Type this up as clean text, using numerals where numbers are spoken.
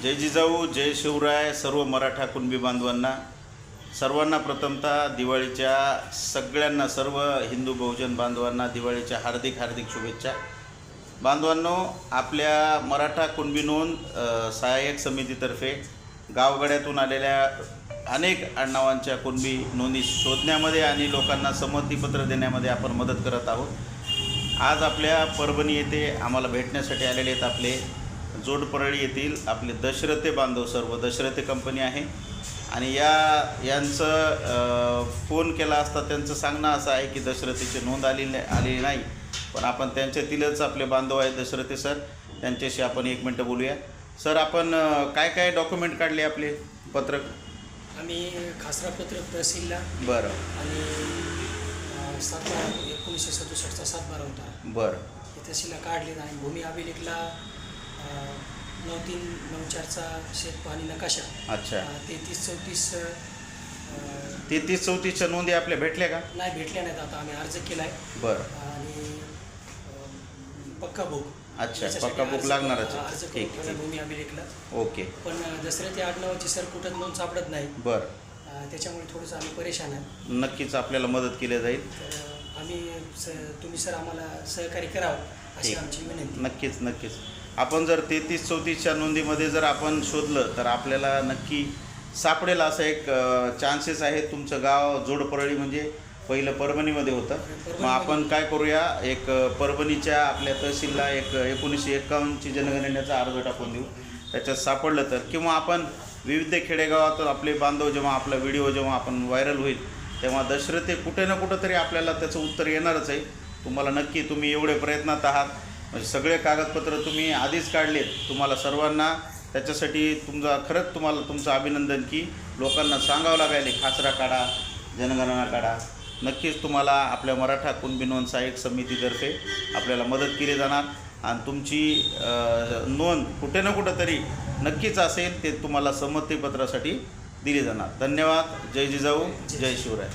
जय जिजाऊ, जय शिवराय. सर्व मराठा कुणबी बांधवांना, सर्वांना प्रथमतः दिवाळीच्या सगळ्यांना, सर्व हिंदू बहुजन बांधवांना दिवाळीच्या हार्दिक हार्दिक शुभेच्छा. बांधवांनो, आपल्या मराठा कुणबी नोंद सहाय्यक समितीतर्फे गावगाड्यातून आलेल्या अनेक आडनावांच्या कुणबी नोंदी शोधण्यामध्ये आणि लोकांना संमतीपत्र देण्यामध्ये आपण मदत करत आहोत. आज आपल्या परभणी येथे आम्हाला भेटण्यासाठी आलेले आहेत आपले जोडपरळी येथील आपले दशरथे बांधव, सर्व दशरथे कंपनी आहे. आणि यांचं फोन केला असता त्यांचं सांगणं असं आहे की दशरथीची नोंद आलेली नाही, पण आपण त्यांच्यातीलच आपले बांधव आहेत दशरथे सर, त्यांच्याशी आपण 1 मिनटं बोलूया. सर, आपण काय काय डॉक्युमेंट काढले आपले पत्रक? आम्ही खासरा पत्रक तहसीलला. बरं. आणि 1967चा 7/12 होता. बरं. हे तहसीलला काढले. आणि भूमी अभिलेखला 9394चा शेत पाणी नकाशा. अच्छा. 3334च्या नोंदी आपल्या भेटल्या का? नाही, भेटल्या नाहीत. आता आम्ही अर्ज केला आहे. बरं. आणि पक्का बुक. अच्छा, पक्का बुक लागणारच. अर्ज ठीक करून भूमी अभिलेखला. ओके. पण दसऱ्याच्या आडनावाची सर कुठं नोंद सापडत नाही. बरं. त्याच्यामुळे थोडंसं आम्ही परेशान आहे. नक्कीच आपल्याला मदत केली जाईल. तर आम्ही तुम्ही सर आम्हाला सहकार्य करावं अशी आमची विनंती. नक्कीच नक्कीच. आपण जर 33-34च्या नोंदीमध्ये जर आपण शोधलं तर आपल्याला नक्की सापडेल असं एक चान्सेस आहे. तुमचं गाव जोडपरळी म्हणजे पहिलं परभणीमध्ये होतं. मग आपण काय करूया, एक परभणीच्या आपल्या तहसीलला एक 1951ची जनगणनेचा अर्ज टाकून देऊ. त्याच्यात सापडलं तर, किंवा आपण विविध खेडेगावातून आपले बांधव जेव्हा आपला व्हिडिओ जेव्हा आपण व्हायरल होईल तेव्हा दशरथे कुठे ना कुठं तरी आपल्याला त्याचं उत्तर येणारच आहे. तुम्हाला नक्की, तुम्ही एवढे प्रयत्नात आहात, म्हणजे सगळे कागदपत्र तुम्ही आधीच काढलेत. तुम्हाला सर्वांना त्याच्यासाठी खरंच तुम्हाला तुमचं अभिनंदन की लोकांना सांगावं लागेल खासरा काढा, जनगणना काढा. नक्कीच तुम्हाला आपल्या मराठा कुणबी नोंद सहाय्यक समितीतर्फे आपल्याला मदत केली जाणार आणि तुमची नोंद कुठे ना कुठं तरी नक्कीच असेल, ते तुम्हाला संमतीपत्रासाठी दिली जाणार. धन्यवाद. जय जिजाऊ, जय शिवराय.